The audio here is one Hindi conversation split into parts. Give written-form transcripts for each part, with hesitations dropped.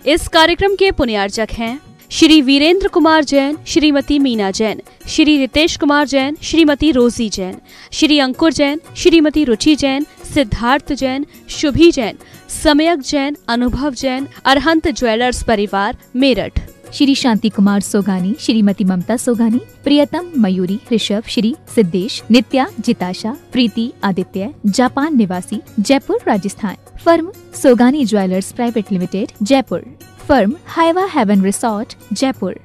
इस कार्यक्रम के पुण्यार्चक हैं श्री वीरेंद्र कुमार जैन, श्रीमती मीना जैन, श्री रितेश कुमार जैन, श्रीमती रोजी जैन, श्री अंकुर जैन, श्रीमती रुचि जैन, सिद्धार्थ जैन, शुभी जैन, समयक जैन, अनुभव जैन, अरहंत ज्वेलर्स परिवार, मेरठ। श्री शांति कुमार सोगानी, श्रीमती ममता सोगानी, प्रियतम, मयूरी, ऋषभ, श्री सिद्धेश, नित्या, जिताशा, प्रीति, आदित्य, जापान निवासी, Jaipur, Rajasthan. Firm Sogani jewellers private limited, Jaipur. Firm हाइवा हेवन रिसोर्ट, जयपुर।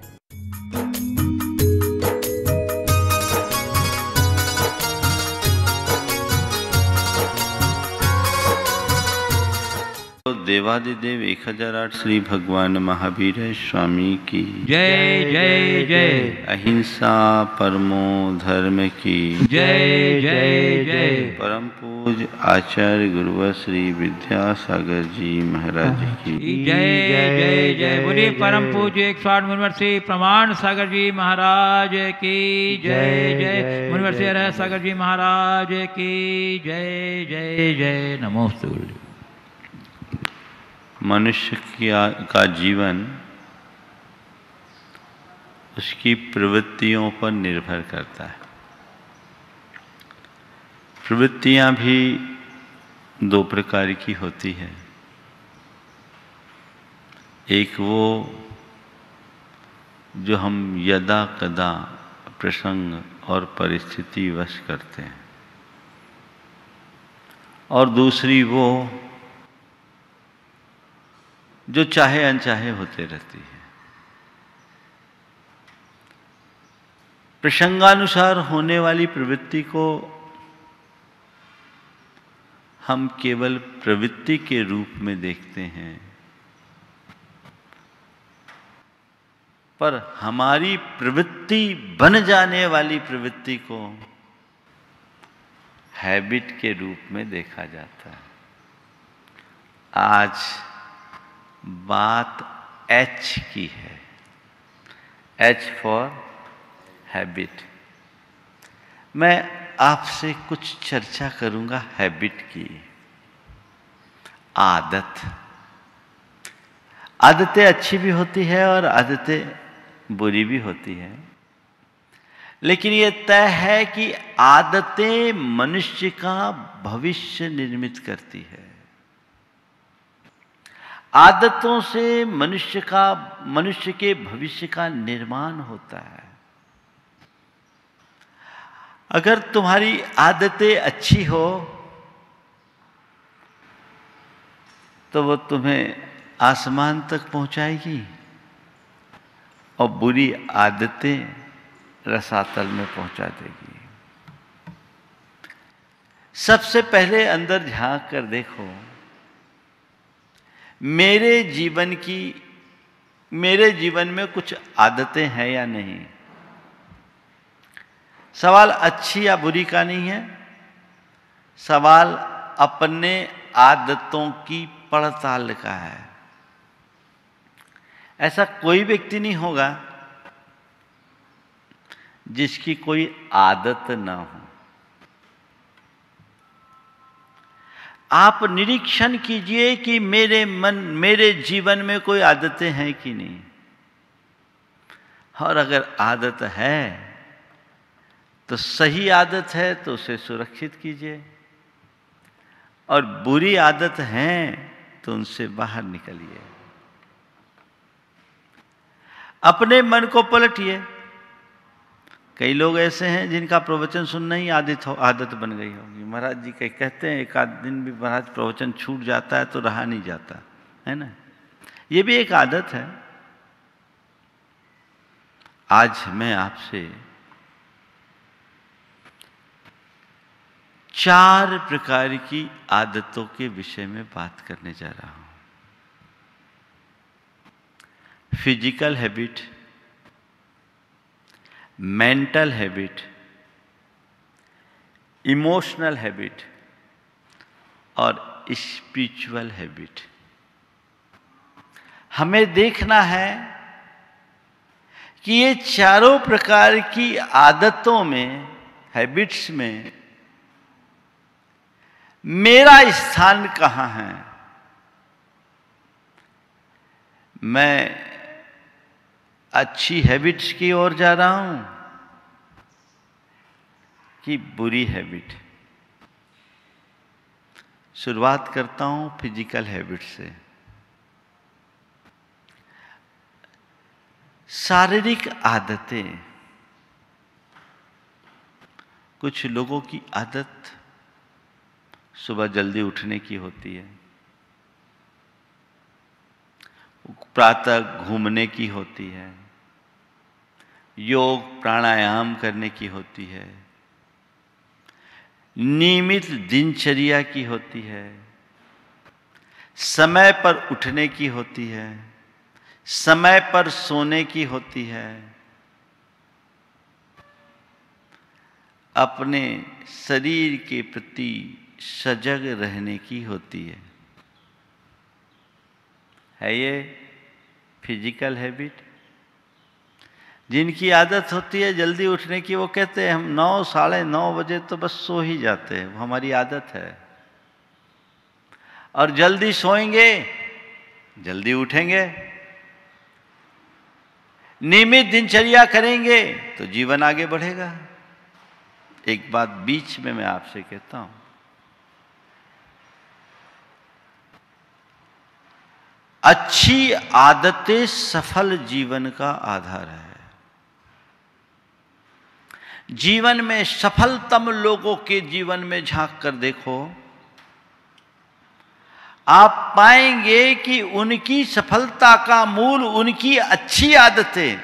देवादिदेव 1008 श्री भगवान महावीर स्वामी की जय जय जय। अहिंसा परमो धर्म की जय जय जय। परम पूज्य आचार्य गुरुवर श्री विद्यासागर जी महाराज की जय जय जय। बोलिए परम पूज्य 108 मुनिवर श्री प्रमाण सागर जी महाराज की जय जय। मुनिवर श्री अरहत सागर जी महाराज की जय जय जय। नमोस्तु। मनुष्य का जीवन उसकी प्रवृत्तियों पर निर्भर करता है। प्रवृत्तियां भी दो प्रकार की होती है। एक वो जो हम यदा कदा प्रसंग और परिस्थिति वश करते हैं, और दूसरी वो जो चाहे अनचाहे होते रहती है। प्रसंगानुसार होने वाली प्रवृत्ति को हम केवल प्रवृत्ति के रूप में देखते हैं, पर हमारी प्रवृत्ति बन जाने वाली प्रवृत्ति को हैबिट के रूप में देखा जाता है। आज बात एच की है, एच फॉर हैबिट। मैं आपसे कुछ चर्चा करूंगा हैबिट की। आदत, आदतें अच्छी भी होती है और आदतें बुरी भी होती है, लेकिन ये तय है कि आदतें मनुष्य का भविष्य निर्मित करती है। आदतों से मनुष्य के भविष्य का निर्माण होता है। अगर तुम्हारी आदतें अच्छी हो तो वो तुम्हें आसमान तक पहुंचाएगी, और बुरी आदतें रसातल में पहुंचा देगी। सबसे पहले अंदर झांक कर देखो, मेरे जीवन में कुछ आदतें हैं या नहीं। सवाल अच्छी या बुरी का नहीं है, सवाल अपने आदतों की पड़ताल का है। ऐसा कोई व्यक्ति नहीं होगा जिसकी कोई आदत ना हो। आप निरीक्षण कीजिए कि मेरे जीवन में कोई आदतें हैं कि नहीं, और अगर आदत है तो सही आदत है तो उसे सुरक्षित कीजिए, और बुरी आदत है तो उनसे बाहर निकलिए। अपने मन को पलटिए। कई लोग ऐसे हैं जिनका प्रवचन सुनना ही आदत बन गई होगी। महाराज जी कहते हैं एक आध दिन भी महाराज प्रवचन छूट जाता है तो रहा नहीं जाता है ना। ये भी एक आदत है। आज मैं आपसे 4 प्रकार की आदतों के विषय में बात करने जा रहा हूं। Physical habit, mental habit, emotional habit और स्पिरिचुअल हैबिट। हमें देखना है कि ये चारों प्रकार की आदतों में, हैबिट्स में मेरा स्थान कहाँ है। मैं अच्छी हैबिट्स की ओर जा रहा हूं कि बुरी हैबिट? शुरुआत करता हूं फिजिकल हैबिट से। शारीरिक आदतें। कुछ लोगों की आदत सुबह जल्दी उठने की होती है, प्रातः घूमने की होती है, योग प्राणायाम करने की होती है, नियमित दिनचर्या की होती है, समय पर उठने की होती है, समय पर सोने की होती है, अपने शरीर के प्रति सजग रहने की होती है ये फिजिकल हैबिट? जिनकी आदत होती है जल्दी उठने की, वो कहते हैं हम 9 साढ़े 9 बजे तो बस सो ही जाते हैं, वो हमारी आदत है। और जल्दी सोएंगे, जल्दी उठेंगे, नियमित दिनचर्या करेंगे तो जीवन आगे बढ़ेगा। एक बात बीच में मैं आपसे कहता हूं, अच्छी आदतें सफल जीवन का आधार है। जीवन में सफलतम लोगों के जीवन में झांक कर देखो, आप पाएंगे कि उनकी सफलता का मूल उनकी अच्छी आदतें।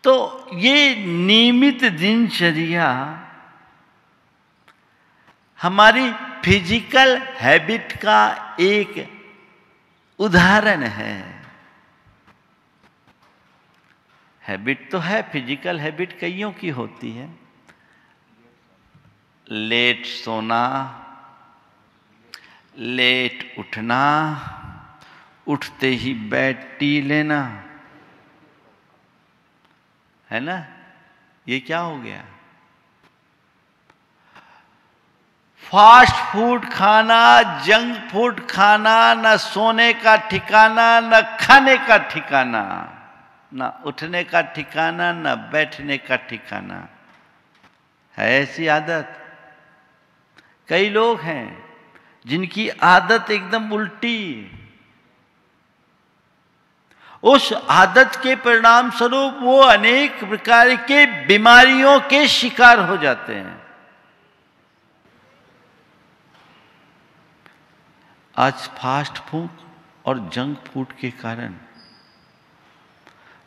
तो ये नियमित दिनचर्या हमारी फिजिकल हैबिट का एक उदाहरण है। हैबिट तो है, फिजिकल हैबिट कईयों की होती है। लेट सोना, लेट उठना, उठते ही बेड टी लेना, है ना? ये क्या हो गया? फास्ट फूड खाना, जंक फूड खाना, न सोने का ठिकाना, न खाने का ठिकाना, न उठने का ठिकाना, न बैठने का ठिकाना है। ऐसी आदत कई लोग हैं जिनकी आदत एकदम उल्टी। उस आदत के परिणाम स्वरूप वो अनेक प्रकार के बीमारियों के शिकार हो जाते हैं। आज फास्ट फूड और जंक फूड के कारण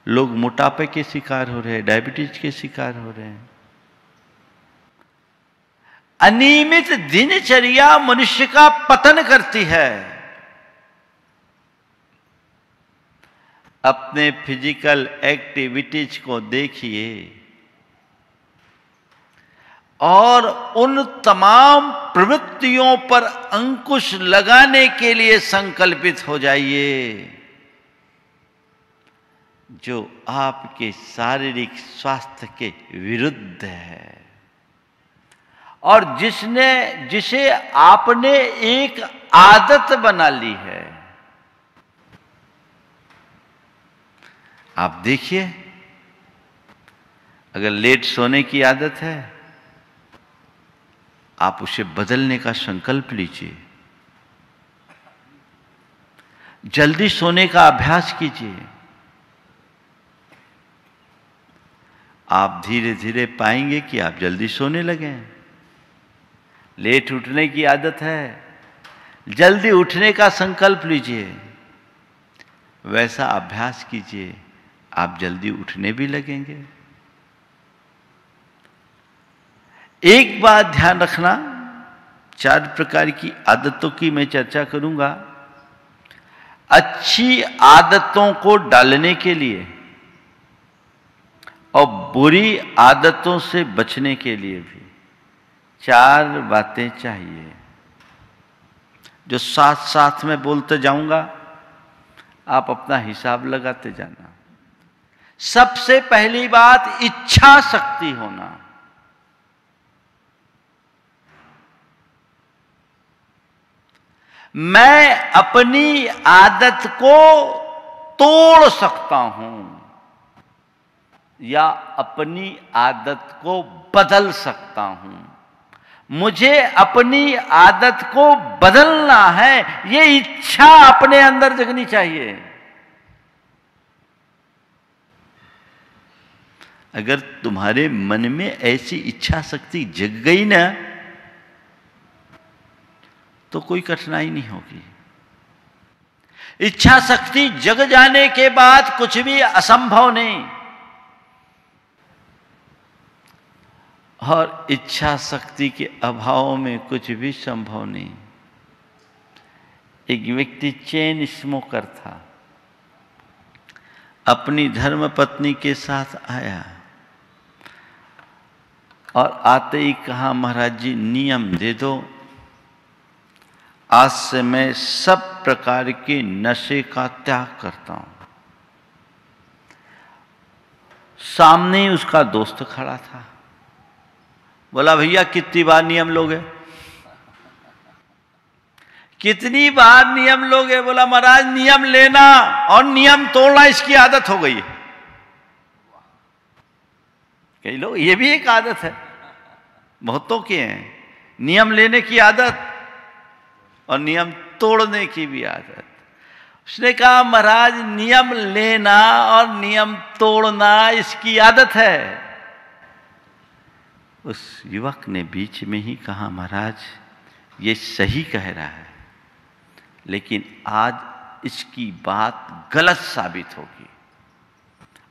लोग मोटापे के शिकार हो रहे हैं, डायबिटीज के शिकार हो रहे हैं। अनियमित दिनचर्या मनुष्य का पतन करती है। अपने फिजिकल एक्टिविटीज को देखिए और उन तमाम प्रवृत्तियों पर अंकुश लगाने के लिए संकल्पित हो जाइए जो आपके शारीरिक स्वास्थ्य के विरुद्ध है और जिसे आपने एक आदत बना ली है। आप देखिए, अगर लेट सोने की आदत है, आप उसे बदलने का संकल्प लीजिए, जल्दी सोने का अभ्यास कीजिए। आप धीरे धीरे पाएंगे कि आप जल्दी सोने लगे। लेट उठने की आदत है, जल्दी उठने का संकल्प लीजिए, वैसा अभ्यास कीजिए, आप जल्दी उठने भी लगेंगे। एक बात ध्यान रखना, 4 प्रकार की आदतों की मैं चर्चा करूंगा। अच्छी आदतों को डालने के लिए और बुरी आदतों से बचने के लिए भी 4 बातें चाहिए, जो साथ साथ में बोलते जाऊंगा, आप अपना हिसाब लगाते जाना। सबसे पहली बात, इच्छा शक्ति होना। मैं अपनी आदत को तोड़ सकता हूं या अपनी आदत को बदल सकता हूं। मुझे अपनी आदत को बदलना है, ये इच्छा अपने अंदर जगनी चाहिए। अगर तुम्हारे मन में ऐसी इच्छा शक्ति जग गई ना, तो कोई कठिनाई नहीं होगी। इच्छा शक्ति जग जाने के बाद कुछ भी असंभव नहीं, और इच्छा शक्ति के अभाव में कुछ भी संभव नहीं। एक व्यक्ति चेन स्मोकर था, अपनी धर्म पत्नी के साथ आया और आते ही कहा, महाराज जी नियम दे दो, आज से मैं सब प्रकार के नशे का त्याग करता हूं। सामने उसका दोस्त खड़ा था, बोला भैया कितनी बार नियम लोगे, कितनी बार नियम लोगे? बोला महाराज नियम लेना और नियम तोड़ना इसकी आदत हो गई है। कई लोग, ये भी एक आदत है, बहुतों के हैं, नियम लेने की आदत और नियम तोड़ने की भी आदत। उसने कहा महाराज नियम लेना और नियम तोड़ना इसकी आदत है। उस युवक ने बीच में ही कहा, महाराज ये सही कह रहा है, लेकिन आज इसकी बात गलत साबित होगी,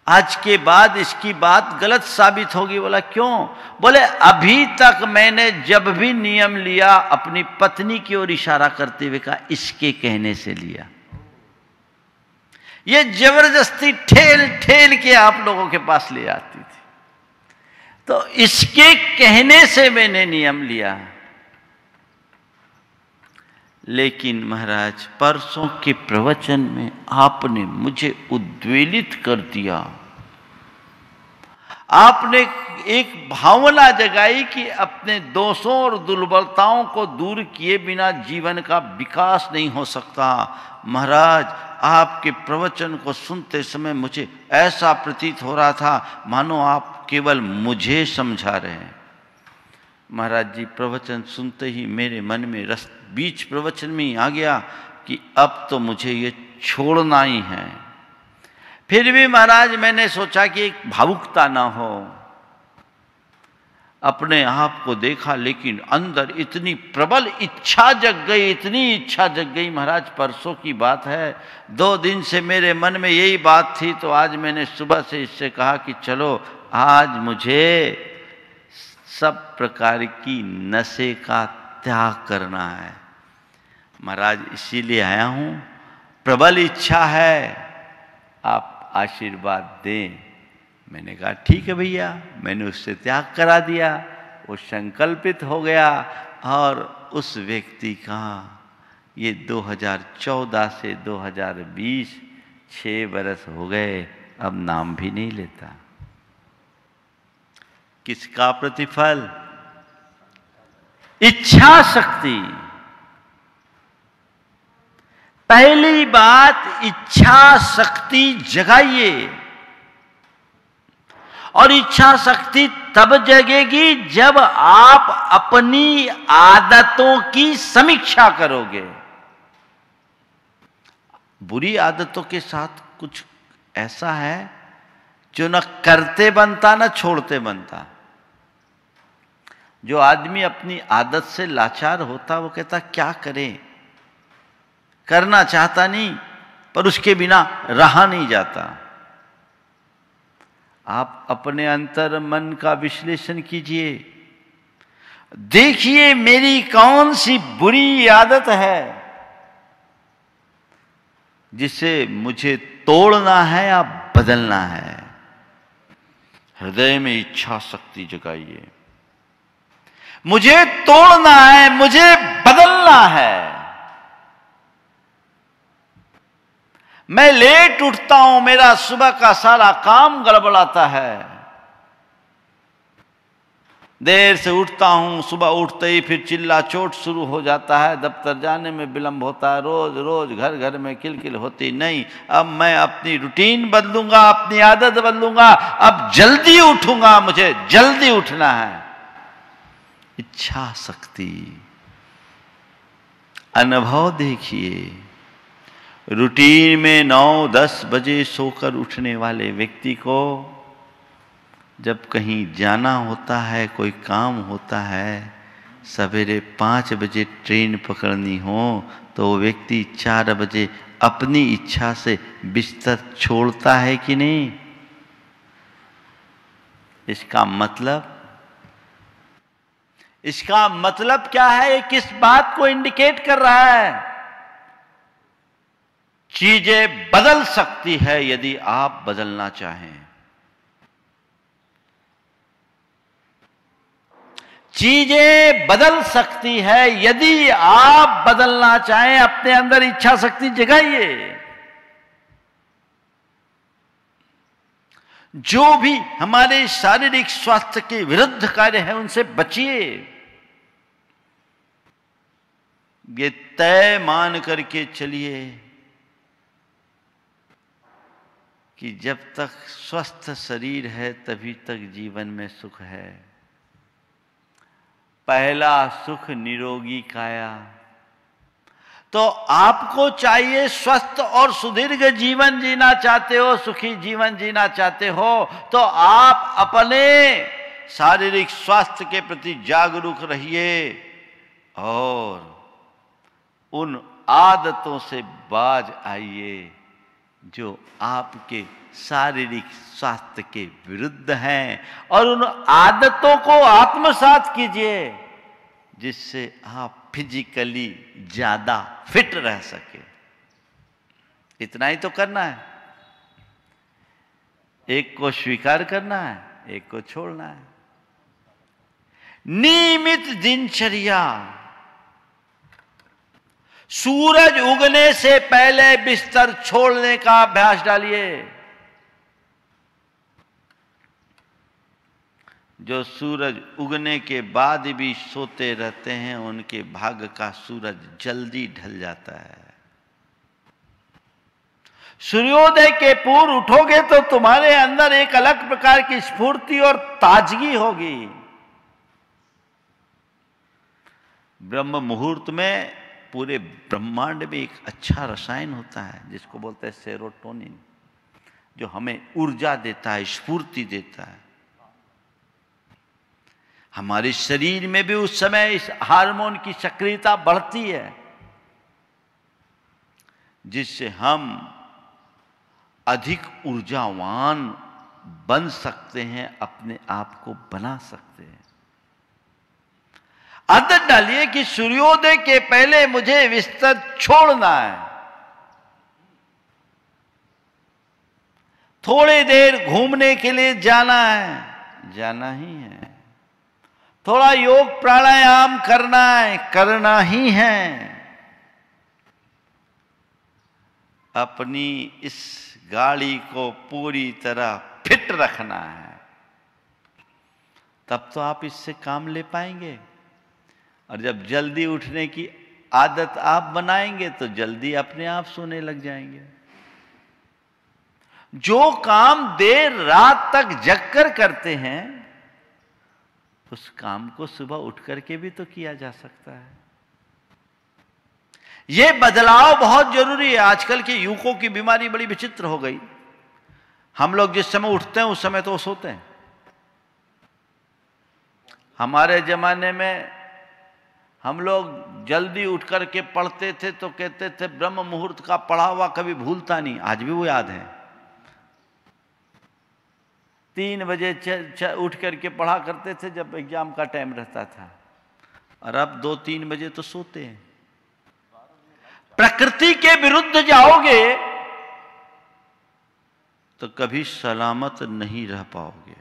आज के बाद इसकी बात गलत साबित होगी। बोला क्यों? बोले अभी तक मैंने जब भी नियम लिया अपनी पत्नी की ओर इशारा करते हुए कहा इसके कहने से लिया। ये जबरदस्ती ठेल ठेल के आप लोगों के पास ले आती थी, तो इसके कहने से मैंने नियम लिया। लेकिन महाराज परसों के प्रवचन में आपने मुझे उद्वेलित कर दिया। आपने एक भावना जगाई कि अपने दोषों और दुर्बलताओं को दूर किए बिना जीवन का विकास नहीं हो सकता। महाराज आपके प्रवचन को सुनते समय मुझे ऐसा प्रतीत हो रहा था मानो आप केवल मुझे समझा रहे हैं। महाराज जी प्रवचन सुनते ही मेरे मन में रस बीच प्रवचन में ही आ गया कि अब तो मुझे ये छोड़ना ही है। फिर भी महाराज मैंने सोचा कि एक भावुकता ना हो, अपने आप को देखा, लेकिन अंदर इतनी प्रबल इच्छा जग गई, इतनी इच्छा जग गई। महाराज परसों की बात है, 2 दिन से मेरे मन में यही बात थी, तो आज मैंने सुबह से इससे कहा कि चलो आज मुझे सब प्रकार की नशे का त्याग करना है। महाराज इसीलिए आया हूं, प्रबल इच्छा है, आप आशीर्वाद दें। मैंने कहा ठीक है भैया। मैंने उससे त्याग करा दिया, वो संकल्पित हो गया। और उस व्यक्ति का ये 2014 से 2020 6 बरस हो गए, अब नाम भी नहीं लेता। किसका प्रतिफल? इच्छा शक्ति। पहली बात इच्छा शक्ति जगाइए, और इच्छा शक्ति तब जगेगी जब आप अपनी आदतों की समीक्षा करोगे। बुरी आदतों के साथ कुछ ऐसा है जो न करते बनता न छोड़ते बनता। जो आदमी अपनी आदत से लाचार होता वो कहता क्या करें, करना चाहता नहीं पर उसके बिना रहा नहीं जाता। आप अपने अंतर मन का विश्लेषण कीजिए, देखिए मेरी कौन सी बुरी आदत है जिसे मुझे तोड़ना है या बदलना है। हृदय में इच्छा शक्ति जगाइए, मुझे तोड़ना है, मुझे बदलना है। मैं लेट उठता हूं, मेरा सुबह का सारा काम गड़बड़ाता है। देर से उठता हूँ, सुबह उठते ही फिर चिल्ला चोट शुरू हो जाता है, दफ्तर जाने में विलंब होता है, रोज रोज घर घर में किलकिल होती। नहीं, अब मैं अपनी रूटीन बदलूंगा, अपनी आदत बदलूंगा, अब जल्दी उठूंगा, मुझे जल्दी उठना है। इच्छा शक्ति, अनुभव देखिए, रूटीन में 9-10 बजे सोकर उठने वाले व्यक्ति को जब कहीं जाना होता है, कोई काम होता है, सवेरे 5 बजे ट्रेन पकड़नी हो तो वो व्यक्ति 4 बजे अपनी इच्छा से बिस्तर छोड़ता है कि नहीं? इसका मतलब क्या है? ये किस बात को इंडिकेट कर रहा है? चीजें बदल सकती है यदि आप बदलना चाहें। चीजें बदल सकती है यदि आप बदलना चाहें, अपने अंदर इच्छा शक्ति जगाइए। जो भी हमारे शारीरिक स्वास्थ्य के विरुद्ध कार्य है उनसे बचिए। ये तय मान करके चलिए कि जब तक स्वस्थ शरीर है तभी तक जीवन में सुख है। पहला सुख निरोगी काया। तो आपको चाहिए स्वस्थ और सुदीर्घ जीवन जीना चाहते हो, सुखी जीवन जीना चाहते हो, तो आप अपने शारीरिक स्वास्थ्य के प्रति जागरूक रहिए और उन आदतों से बाज आइए जो आपके शारीरिक स्वास्थ्य के विरुद्ध हैं, और उन आदतों को आत्मसात कीजिए जिससे आप फिजिकली ज्यादा फिट रह सके। इतना ही तो करना है। एक को स्वीकार करना है, एक को छोड़ना है। नियमित दिनचर्या। सूरज उगने से पहले बिस्तर छोड़ने का अभ्यास डालिए। जो सूरज उगने के बाद भी सोते रहते हैं उनके भाग्य का सूरज जल्दी ढल जाता है। सूर्योदय के पूर्व उठोगे तो तुम्हारे अंदर एक अलग प्रकार की स्फूर्ति और ताजगी होगी। ब्रह्म मुहूर्त में पूरे ब्रह्मांड में एक अच्छा रसायन होता है जिसको बोलते हैं सेरोटोनिन, जो हमें ऊर्जा देता है, स्फूर्ति देता है। हमारे शरीर में भी उस समय इस हार्मोन की सक्रियता बढ़ती है जिससे हम अधिक ऊर्जावान बन सकते हैं, अपने आप को बना सकते हैं। आदत डालिए कि सूर्योदय के पहले मुझे बिस्तर छोड़ना है। थोड़ी देर घूमने के लिए जाना है, जाना ही है। थोड़ा योग प्राणायाम करना है, करना ही है। अपनी इस गाड़ी को पूरी तरह फिट रखना है, तब तो आप इससे काम ले पाएंगे। और जब जल्दी उठने की आदत आप बनाएंगे तो जल्दी अपने आप सोने लग जाएंगे। जो काम देर रात तक जगकर करते हैं उस काम को सुबह उठ करके भी तो किया जा सकता है। यह बदलाव बहुत जरूरी है। आजकल के युवकों की बीमारी बड़ी विचित्र हो गई। हम लोग जिस समय उठते हैं उस समय तो सोते हैं। हमारे जमाने में हम लोग जल्दी उठ करके पढ़ते थे तो कहते थे ब्रह्म मुहूर्त का पढ़ा हुआ कभी भूलता नहीं। आज भी वो याद है। 3 बजे उठ करके पढ़ा करते थे जब एग्जाम का टाइम रहता था, और अब 2-3 बजे तो सोते हैं। प्रकृति के विरुद्ध जाओगे तो कभी सलामत नहीं रह पाओगे।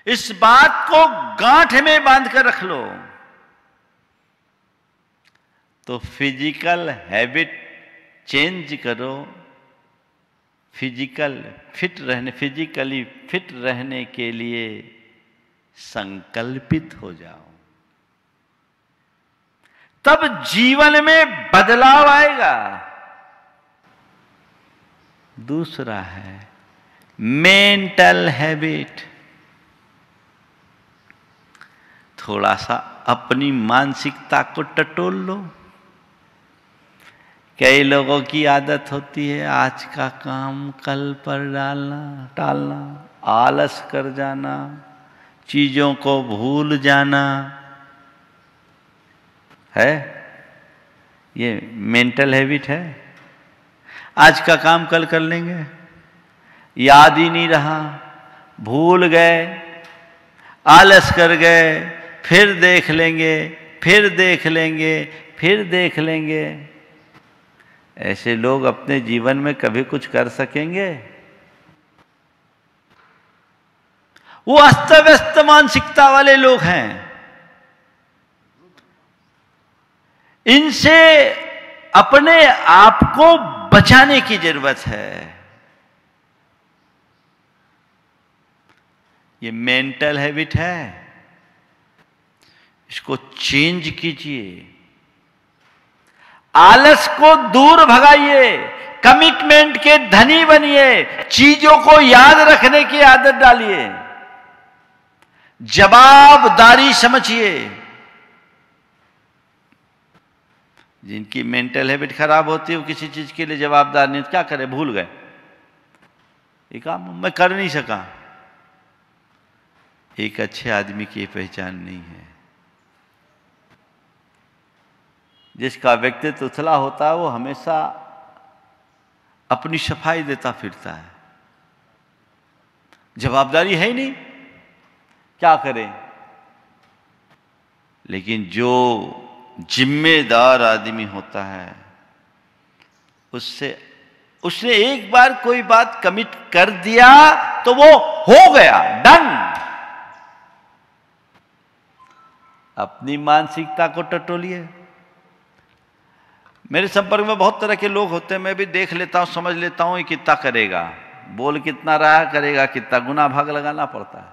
इस बात को गांठ में बांध कर रख लो। तो फिजिकल हैबिट चेंज करो। फिजिकली फिट रहने के लिए संकल्पित हो जाओ, तब जीवन में बदलाव आएगा। दूसरा है मेंटल हैबिट। थोड़ा सा अपनी मानसिकता को टटोल लो। कई लोगों की आदत होती है आज का काम कल पर टालना, आलस कर जाना, चीजों को भूल जाना है। ये मेंटल हैबिट है। आज का काम कल कर लेंगे, याद ही नहीं रहा, भूल गए, आलस कर गए, फिर देख लेंगे, फिर देख लेंगे, फिर देख लेंगे। ऐसे लोग अपने जीवन में कभी कुछ कर सकेंगे? वो अस्त व्यस्त मानसिकता वाले लोग हैं। इनसे अपने आप को बचाने की जरूरत है। ये मेंटल हैबिट है, इसको चेंज कीजिए। आलस को दूर भगाइए, कमिटमेंट के धनी बनिए, चीजों को याद रखने की आदत डालिए, जवाबदारी समझिए। जिनकी मेंटल हैबिट खराब होती है वो किसी चीज के लिए जवाबदार नहीं, क्या करे, भूल गए, ये काम मैं कर नहीं सका। एक अच्छे आदमी की पहचान नहीं है। जिसका व्यक्तित्व उथला होता है वो हमेशा अपनी सफाई देता फिरता है, जवाबदारी है ही नहीं, क्या करें। लेकिन जो जिम्मेदार आदमी होता है उसने एक बार कोई बात कमिट कर दिया तो वो हो गया, डन। अपनी मानसिकता को टटोलिए। मेरे संपर्क में बहुत तरह के लोग होते हैं, मैं भी देख लेता हूं, समझ लेता हूं ये कितना करेगा, बोल कितना रहा करेगा, कितना गुना भाग लगाना पड़ता है,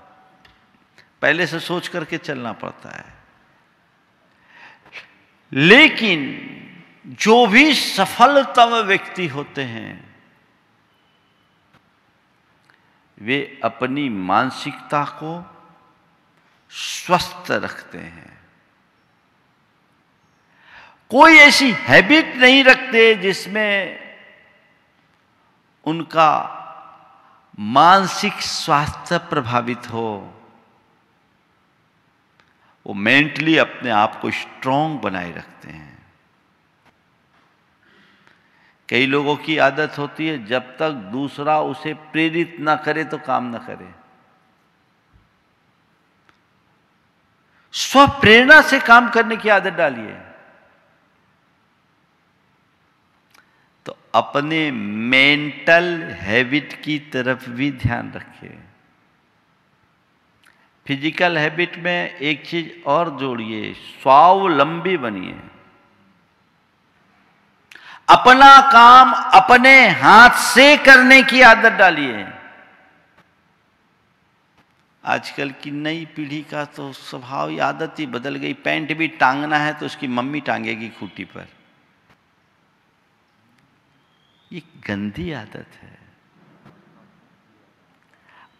पहले से सोच करके चलना पड़ता है। लेकिन जो भी सफलतम व्यक्ति होते हैं वे अपनी मानसिकता को स्वस्थ रखते हैं। कोई ऐसी हैबिट नहीं रखते जिसमें उनका मानसिक स्वास्थ्य प्रभावित हो। वो मेंटली अपने आप को स्ट्रांग बनाए रखते हैं। कई लोगों की आदत होती है जब तक दूसरा उसे प्रेरित ना करे तो काम ना करे। स्वप्रेरणा से काम करने की आदत डालिए। तो अपने मेंटल हैबिट की तरफ भी ध्यान रखिए। फिजिकल हैबिट में एक चीज और जोड़िए, स्वावलंबी बनिए। अपना काम अपने हाथ से करने की आदत डालिए। आजकल की नई पीढ़ी का तो स्वभाव, की आदत ही बदल गई। पैंट भी टांगना है तो उसकी मम्मी टांगेगी खूंटी पर। ये गंदी आदत है।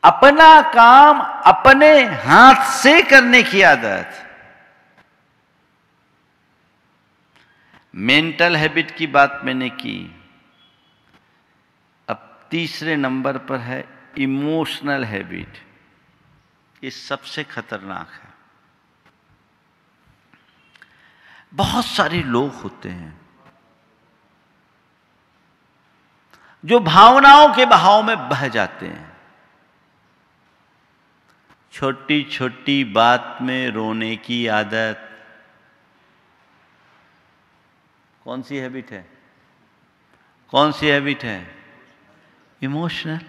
अपना काम अपने हाथ से करने की आदत। मेंटल हैबिट की बात मैंने की। अब तीसरे नंबर पर है इमोशनल हैबिट। ये सबसे खतरनाक है। बहुत सारे लोग होते हैं जो भावनाओं के बहाव में बह जाते हैं। छोटी छोटी बात में रोने की आदत। कौन सी हैबिट है? कौन सी हैबिट है? इमोशनल।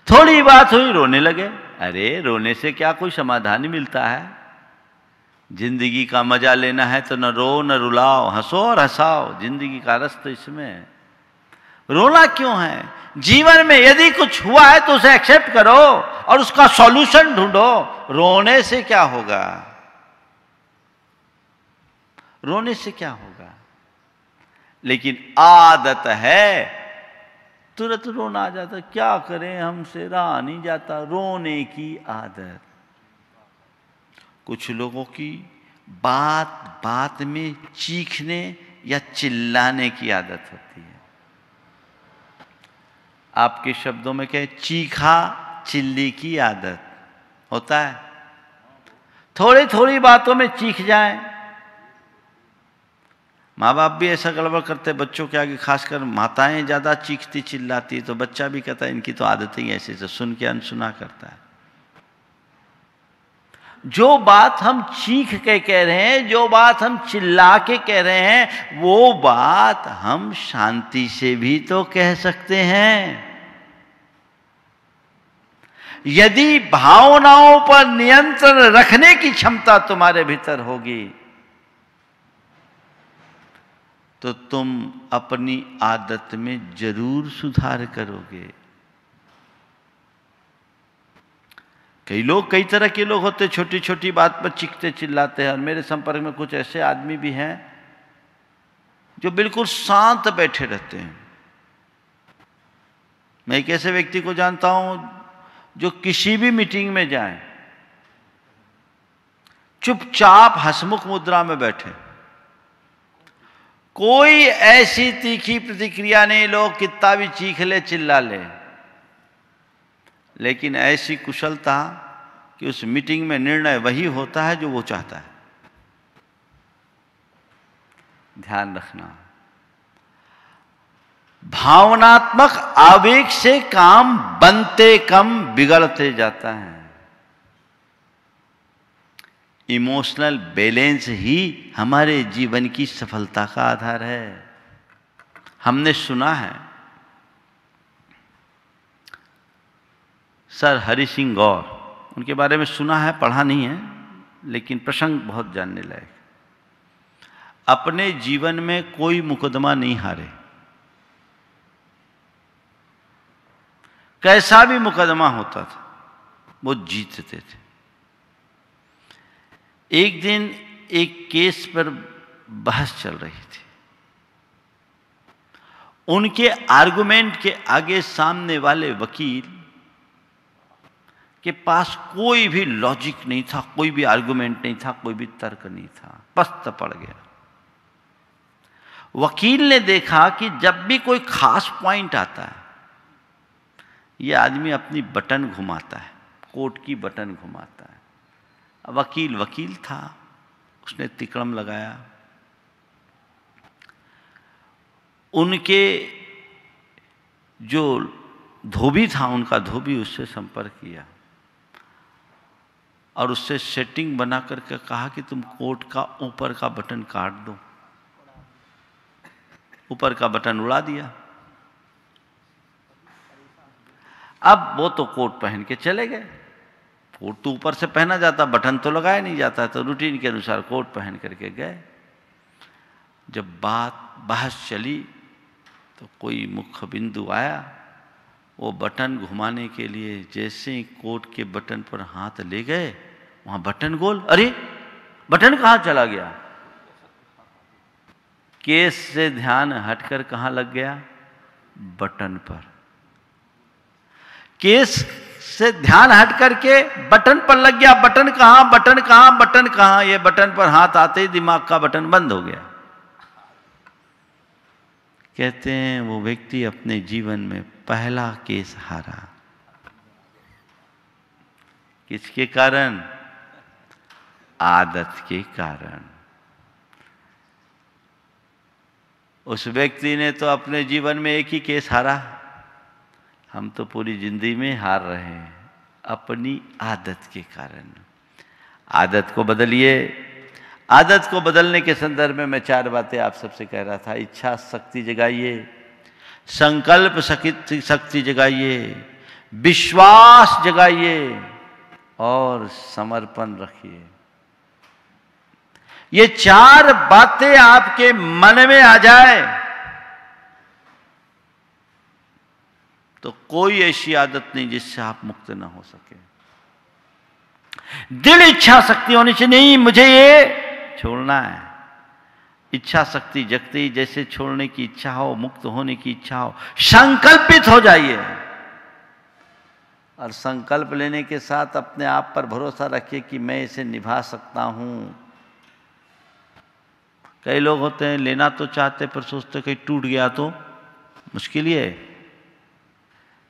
थोड़ी बात हुई रोने लगे। अरे रोने से क्या कोई समाधान मिलता है? जिंदगी का मजा लेना है तो न रो न रुलाओ, हंसो और हंसाओ। जिंदगी का रस तो इसमें है। रोना क्यों है? जीवन में यदि कुछ हुआ है तो उसे एक्सेप्ट करो और उसका सॉल्यूशन ढूंढो। रोने से क्या होगा? रोने से क्या होगा? लेकिन आदत है, तुरंत रोना आ जाता। क्या करें, हमसे रहा नहीं जाता, रोने की आदत। कुछ लोगों की बात बात में चीखने या चिल्लाने की आदत होती है। आपके शब्दों में क्या, चीखा चिल्ली की आदत होता है। थोड़ी थोड़ी बातों में चीख जाएं। माँ बाप भी ऐसा गड़बड़ करते बच्चों के आगे, खासकर माताएं ज्यादा चीखती चिल्लाती, तो बच्चा भी कहता है इनकी तो आदत ही ऐसे, तो सुन के अनसुना करता है। जो बात हम चीख के कह रहे हैं, जो बात हम चिल्ला के कह रहे हैं, वो बात हम शांति से भी तो कह सकते हैं। यदि भावनाओं पर नियंत्रण रखने की क्षमता तुम्हारे भीतर होगी तो तुम अपनी आदत में जरूर सुधार करोगे। कई लोग, कई तरह के लोग होते, छोटी छोटी बात पर चीखते चिल्लाते हैं। और मेरे संपर्क में कुछ ऐसे आदमी भी हैं जो बिल्कुल शांत बैठे रहते हैं। मैं एक ऐसे व्यक्ति को जानता हूं जो किसी भी मीटिंग में जाए चुपचाप हंसमुख मुद्रा में बैठे, कोई ऐसी तीखी प्रतिक्रिया नहीं, लोग कितना भी चीख ले चिल्ला ले, लेकिन ऐसी कुशलता कि उस मीटिंग में निर्णय वही होता है जो वो चाहता है। ध्यान रखना, भावनात्मक आवेग से काम बनते कम बिगड़ते जाता है। इमोशनल बैलेंस ही हमारे जीवन की सफलता का आधार है। हमने सुना है सर हरि सिंह गौर, उनके बारे में सुना है, पढ़ा नहीं है, लेकिन प्रसंग बहुत जानने लायक। अपने जीवन में कोई मुकदमा नहीं हारे, कैसा भी मुकदमा होता था वो जीतते थे। एक दिन एक केस पर बहस चल रही थी। उनके आर्गुमेंट के आगे सामने वाले वकील के पास कोई भी लॉजिक नहीं था, कोई भी आर्गुमेंट नहीं था, कोई भी तर्क नहीं था, पस्त पड़ गया। वकील ने देखा कि जब भी कोई खास पॉइंट आता है, यह आदमी अपनी बटन घुमाता है, कोट की बटन घुमाता है। वकील था, उसने तिकड़म लगाया, उनके जो धोबी था, उनका धोबी उससे संपर्क किया और उससे सेटिंग बना करके कहा कि तुम कोट का ऊपर का बटन काट दो। ऊपर का बटन उड़ा दिया। अब वो तो कोट पहन के चले गए। कोट तो ऊपर से पहना जाता, बटन तो लगाया नहीं जाता, तो रूटीन के अनुसार कोट पहन करके गए। जब बहस चली तो कोई मुख्य बिंदु आया, वो बटन घुमाने के लिए जैसे ही कोट के बटन पर हाथ ले गए, वहां बटन गोल, अरे बटन कहां चला गया? केस से ध्यान हटकर कहां लग गया? बटन पर। केस से ध्यान हट करके बटन पर लग गया। बटन कहां, बटन कहां, बटन कहां? ये बटन पर हाथ आते ही दिमाग का बटन बंद हो गया। कहते हैं वो व्यक्ति अपने जीवन में पहला केस हारा। किसके कारण? आदत के कारण। उस व्यक्ति ने तो अपने जीवन में एक ही केस हारा, हम तो पूरी जिंदगी में हार रहे हैं अपनी आदत के कारण। आदत को बदलिए। आदत को बदलने के संदर्भ में मैं 4 बातें आप सबसे कह रहा था। इच्छा शक्ति जगाइए, संकल्प शक्ति जगाइए, विश्वास जगाइए और समर्पण रखिए। ये 4 बातें आपके मन में आ जाए तो कोई ऐसी आदत नहीं जिससे आप मुक्त ना हो सके। दिल इच्छा शक्ति होनी चाहिए, नहीं मुझे ये छोड़ना है। इच्छा शक्ति जगते ही जैसे छोड़ने की इच्छा हो, मुक्त होने की इच्छा हो, संकल्पित हो जाइए। और संकल्प लेने के साथ अपने आप पर भरोसा रखिए कि मैं इसे निभा सकता हूं। कई लोग होते हैं लेना तो चाहते पर सोचते कहीं टूट गया तो मुश्किल ही है।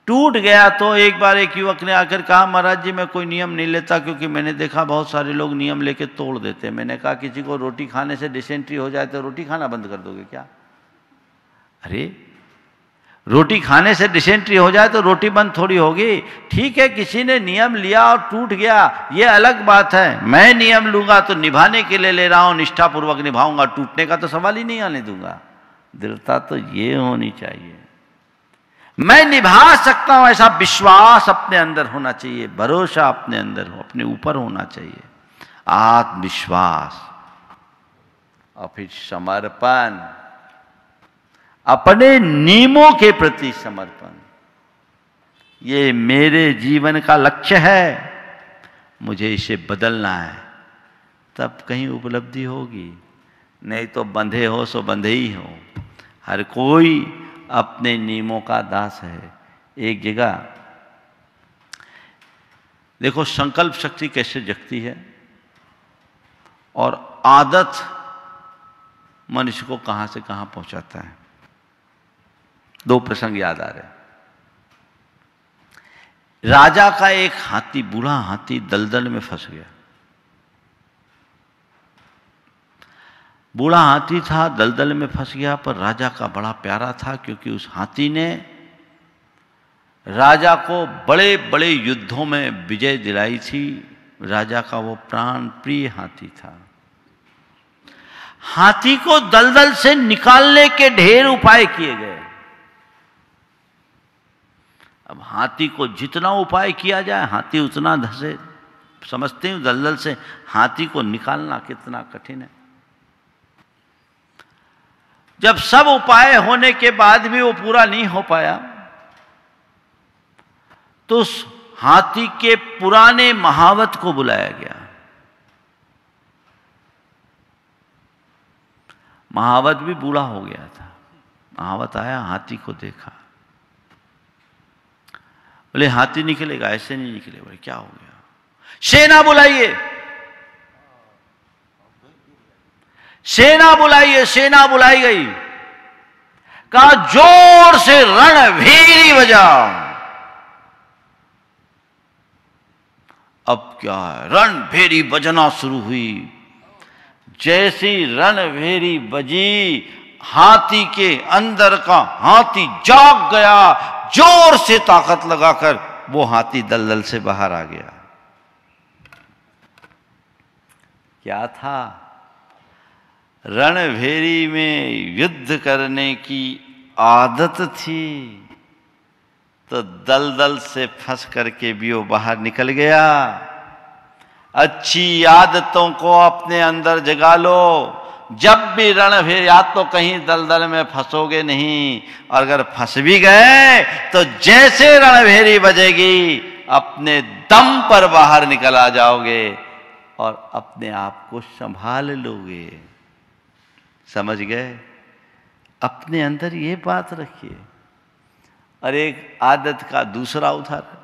टूट गया तो एक बार एक युवक ने आकर कहा महाराज जी मैं कोई नियम नहीं लेता, क्योंकि मैंने देखा बहुत सारे लोग नियम लेके तोड़ देते हैं। मैंने कहा किसी को रोटी खाने से डिसेंट्री हो जाए तो रोटी खाना बंद कर दोगे क्या? अरे रोटी खाने से डिसेंट्री हो जाए तो रोटी बंद थोड़ी होगी। ठीक है किसी ने नियम लिया और टूट गया, ये अलग बात है। मैं नियम लूंगा तो निभाने के लिए ले रहा हूं, निष्ठापूर्वक निभाऊंगा, टूटने का तो सवाल ही नहीं आने दूंगा। दृढ़ता तो ये होनी चाहिए, मैं निभा सकता हूं, ऐसा विश्वास अपने अंदर होना चाहिए, भरोसा अपने अंदर हो, अपने ऊपर होना चाहिए, आत्मविश्वास। और फिर समर्पण, अपने नियमों के प्रति समर्पण। ये मेरे जीवन का लक्ष्य है, मुझे इसे बदलना है, तब कहीं उपलब्धि होगी। नहीं तो बंधे हो सो बंधे ही हो। हर कोई अपने नियमों का दास है। एक जगह देखो संकल्प शक्ति कैसे जगती है और आदत मनुष्य को कहां से कहां पहुंचाता है। दो प्रसंग याद आ रहे। राजा का एक हाथी, बूढ़ा हाथी दलदल में फंस गया। बूढ़ा हाथी था, दलदल में फंस गया, पर राजा का बड़ा प्यारा था, क्योंकि उस हाथी ने राजा को बड़े बड़े युद्धों में विजय दिलाई थी। राजा का वो प्राण प्रिय हाथी था। हाथी को दलदल से निकालने के ढेर उपाय किए गए। अब हाथी को जितना उपाय किया जाए हाथी उतना धंसे। समझते हैं दलदल से हाथी को निकालना कितना कठिन है। जब सब उपाय होने के बाद भी वो पूरा नहीं हो पाया तो उस हाथी के पुराने महावत को बुलाया गया। महावत भी बूढ़ा हो गया था। महावत आया, हाथी को देखा, बोले हाथी निकलेगा? ऐसे नहीं निकलेगा। बोले क्या हो गया? सेना बुलाइए। सेना बुलाइए। सेना बुलाई गई। कहा जोर से रणभेरी बजाओ। अब क्या है, रणभेरी बजना शुरू हुई। जैसी रणभेरी बजी, हाथी के अंदर का हाथी जाग गया। जोर से ताकत लगाकर वो हाथी दलदल से बाहर आ गया। क्या था? रणभेरी में युद्ध करने की आदत थी, तो दलदल से फंस करके भी वो बाहर निकल गया। अच्छी आदतों को अपने अंदर जगा लो। जब भी रणभेरी, या तो कहीं दलदल में फंसोगे नहीं, और अगर फंस भी गए तो जैसे रणभेरी बजेगी अपने दम पर बाहर निकल आ जाओगे और अपने आप को संभाल लोगे। समझ गए? अपने अंदर ये बात रखिए। और एक आदत का दूसरा उदाहरण,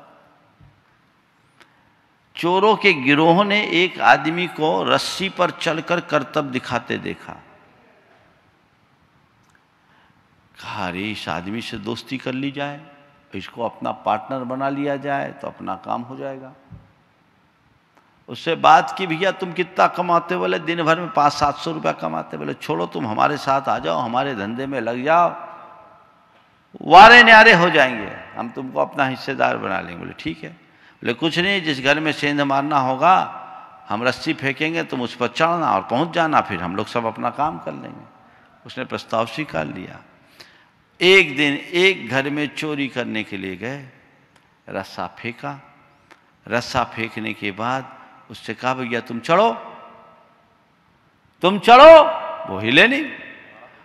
चोरों के गिरोह ने एक आदमी को रस्सी पर चलकर करतब दिखाते देखा। कहा अरे इस आदमी से दोस्ती कर ली जाए, इसको अपना पार्टनर बना लिया जाए तो अपना काम हो जाएगा। उससे बात की, भैया तुम कितना कमाते? बोले दिन भर में 500-700 रुपया कमाते। बोले छोड़ो, तुम हमारे साथ आ जाओ, हमारे धंधे में लग जाओ, वारे न्यारे हो जाएंगे, हम तुमको अपना हिस्सेदार बना लेंगे। बोले ठीक है। बोले कुछ नहीं, जिस घर में सेंध मारना होगा हम रस्सी फेंकेंगे, तुम उस पर चढ़ना और पहुंच जाना, फिर हम लोग सब अपना काम कर लेंगे। उसने प्रस्ताव स्वीकार लिया। एक दिन एक घर में चोरी करने के लिए गए, रस्सा फेंका। रस्सा फेंकने के बाद उससे कहा भैया तुम चढ़ो, तुम चढ़ो। वो हिले नहीं।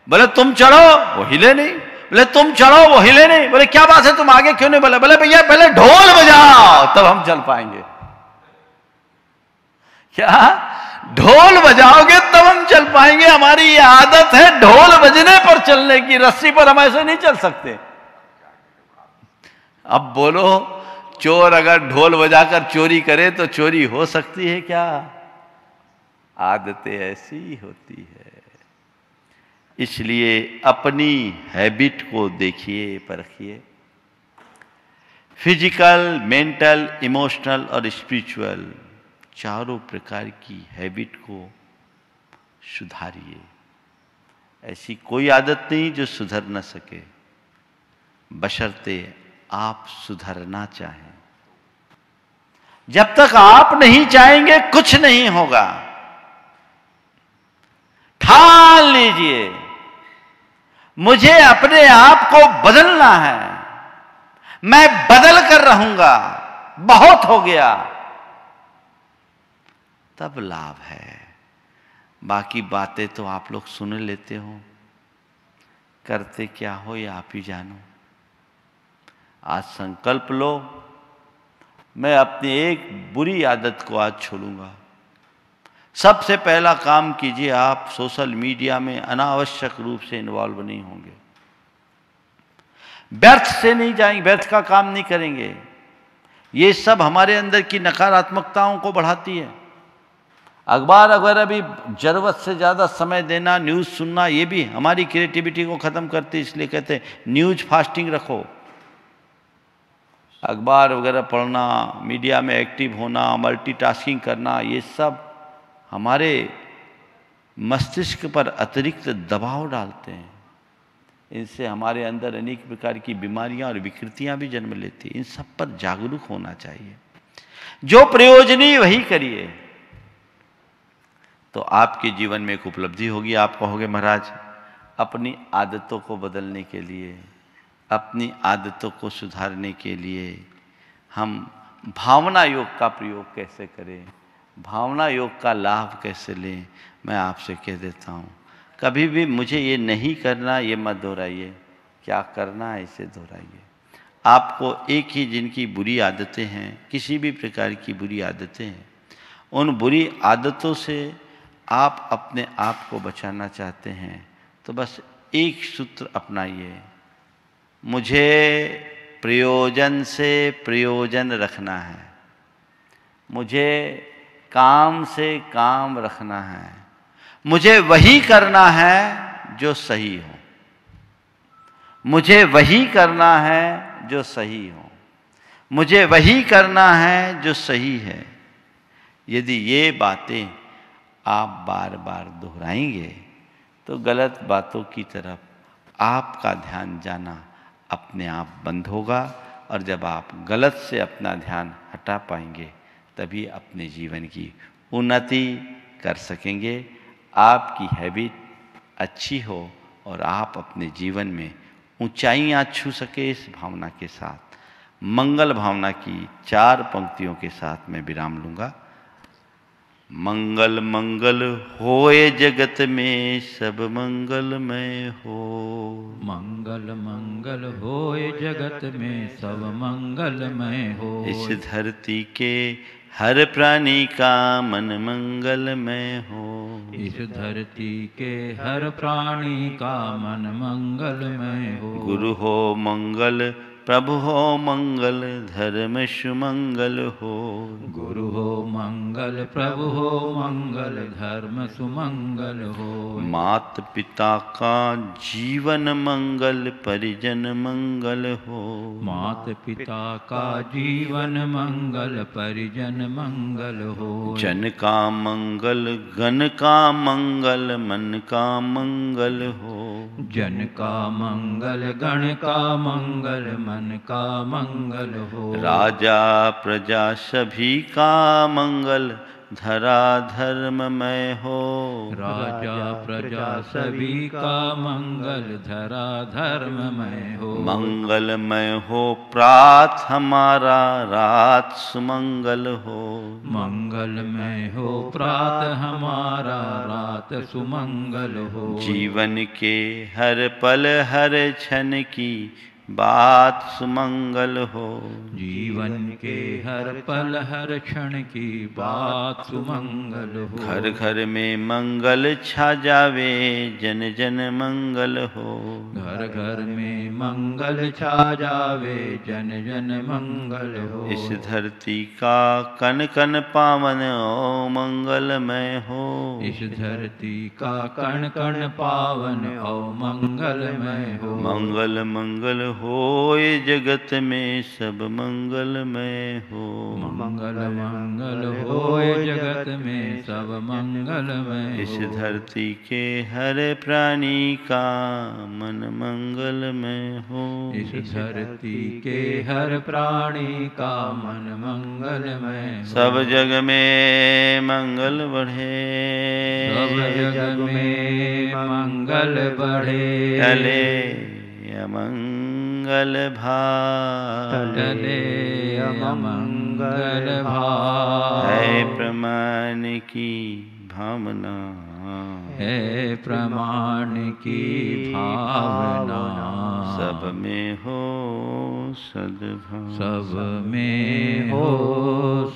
बोले तुम चढ़ो। वो हिले नहीं। बोले तुम चढ़ो, वो हिले नहीं। बोले क्या बात है, तुम आगे क्यों नहीं बोले? बोले भैया पहले ढोल बजाओ तब हम चल पाएंगे। क्या ढोल बजाओगे तब हम चल पाएंगे? हमारी ये आदत है ढोल बजने पर चलने की, रस्सी पर हम ऐसे नहीं चल सकते। अब बोलो, चोर अगर ढोल बजाकर चोरी करे तो चोरी हो सकती है क्या? आदतें ऐसी होती है। इसलिए अपनी हैबिट को देखिए, परखिए। फिजिकल, मेंटल, इमोशनल और स्पिरिचुअल चारों प्रकार की हैबिट को सुधारिए। ऐसी कोई आदत नहीं जो सुधर न सके, बशर्ते आप सुधरना चाहें। जब तक आप नहीं चाहेंगे कुछ नहीं होगा। ठान लीजिए, मुझे अपने आप को बदलना है, मैं बदल कर रहूंगा, बहुत हो गया, तब लाभ है। बाकी बातें तो आप लोग सुन लेते हो, करते क्या हो ये आप ही जानो। आज संकल्प लो, मैं अपनी एक बुरी आदत को आज छोड़ूंगा। सबसे पहला काम कीजिए, आप सोशल मीडिया में अनावश्यक रूप से इन्वॉल्व नहीं होंगे, व्यर्थ से नहीं जाएंगे, व्यर्थ का काम नहीं करेंगे। ये सब हमारे अंदर की नकारात्मकताओं को बढ़ाती है। अखबार वगैरह भी जरूरत से ज़्यादा समय देना, न्यूज़ सुनना, ये भी हमारी क्रिएटिविटी को ख़त्म करती है। इसलिए कहते हैं न्यूज़ फास्टिंग रखो। अखबार वगैरह पढ़ना, मीडिया में एक्टिव होना, मल्टीटास्किंग करना, ये सब हमारे मस्तिष्क पर अतिरिक्त दबाव डालते हैं। इनसे हमारे अंदर अनेक प्रकार की बीमारियां और विकृतियां भी जन्म लेती हैं। इन सब पर जागरूक होना चाहिए। जो प्रयोजनीय वही करिए, तो आपके जीवन में एक उपलब्धि होगी। आप कहोगे महाराज अपनी आदतों को बदलने के लिए, अपनी आदतों को सुधारने के लिए हम भावना योग का प्रयोग कैसे करें, भावना योग का लाभ कैसे लें? मैं आपसे कह देता हूँ, कभी भी मुझे ये नहीं करना ये मत दोहराइए, क्या करना है इसे दोहराइए। आपको एक ही जिनकी बुरी आदतें हैं, किसी भी प्रकार की बुरी आदतें हैं, उन बुरी आदतों से आप अपने आप को बचाना चाहते हैं तो बस एक सूत्र अपनाइए, मुझे प्रयोजन से प्रयोजन रखना है, मुझे काम से काम रखना है, मुझे वही करना है जो सही हो, मुझे वही करना है जो सही हो, मुझे वही करना है जो सही है। यदि ये बातें आप बार बार दोहराएंगे तो गलत बातों की तरफ आपका ध्यान जाना अपने आप बंद होगा, और जब आप गलत से अपना ध्यान हटा पाएंगे तभी अपने जीवन की उन्नति कर सकेंगे। आपकी हैबिट अच्छी हो और आप अपने जीवन में ऊंचाइयां छू सके। इस भावना के साथ, मंगल भावना की 4 पंक्तियों के साथ मैं विराम लूँगा। मंगल मंगल होए जगत में सब मंगलमय हो, मंगल मंगल होए जगत में सब मंगलमय हो। इस धरती के हर प्राणी का मन मंगलमय हो, इस धरती के हर प्राणी का मन मंगलमय हो। गुरु हो मंगल प्रभु हो मंगल धर्म सुमंगल हो, गुरु हो मंगल प्रभु हो मंगल धर्म सुमंगल हो। मात पिता का जीवन मंगल परिजन मंगल हो, मात पिता का जीवन मंगल परिजन मंगल हो। जन का मंगल गण का मंगल मन का मंगल हो, जन का मंगल गण का मंगल मन का मंगल हो। राजा प्रजा सभी का मंगल धरा धर्ममय हो। राजा प्रजा सभी का मंगल धरा धर्ममय हो। मंगलमय हो प्रात हमारा, रात सुमंगल हो। मंगलमय हो प्रात हमारा, रात सुमंगल हो। जीवन के हर पल हर क्षण की बात सुमंगल हो। जीवन के हर पल हर क्षण की बात सुमंगल हो। घर घर में मंगल छा जावे, जन जन मंगल हो। घर घर में मंगल छा जावे, जन जन मंगल हो। इस धरती का कन कन पावन ओ मंगलमय हो। इस धरती का कण कण पावन ओ मंगलमय हो। मंगल मंगल होए जगत में सब मंगलमय हो। मंगल मंगल होए जगत में सब मंगलमय हो। इस धरती के हर प्राणी का मन मंगलमय हो। इस धरती के हर प्राणी का मन मंगलमय हो। सब जग में मंगल बढ़े, सब जग में मंगल बढ़े। टले अमंगल भाव, टले अमंगल भाव। है प्रमाण की भावना, है प्रमाण की भावना। सब में हो सद्भाव, सब में हो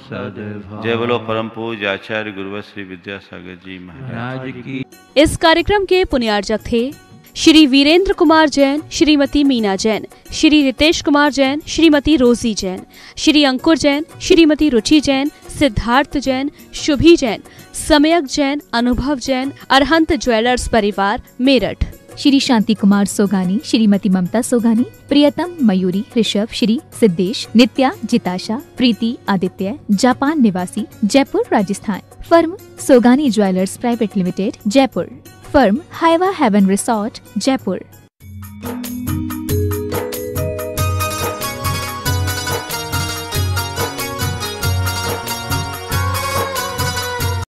सद्भाव। जय बोलो परम पूज्य आचार्य गुरुवर श्री विद्यासागर जी महाराज की। इस कार्यक्रम के पुण्यार्चक थे श्री वीरेंद्र कुमार जैन, श्रीमती मीना जैन, श्री रितेश कुमार जैन, श्रीमती रोजी जैन, श्री अंकुर जैन, श्रीमती रुचि जैन, सिद्धार्थ जैन, शुभी जैन, समयक जैन, अनुभव जैन, अरहंत ज्वेलर्स परिवार, मेरठ। श्री शांति कुमार सोगानी, श्रीमती ममता सोगानी, प्रियतम मयूरी ऋषभ, श्री सिद्धेश, नित्या जिताशा, प्रीति आदित्य, जापान निवासी, Jaipur Rajasthan. Firm Sogani jewellers private limited, Jaipur. Firm हाइवा हेवन रिसोर्ट, जयपुर।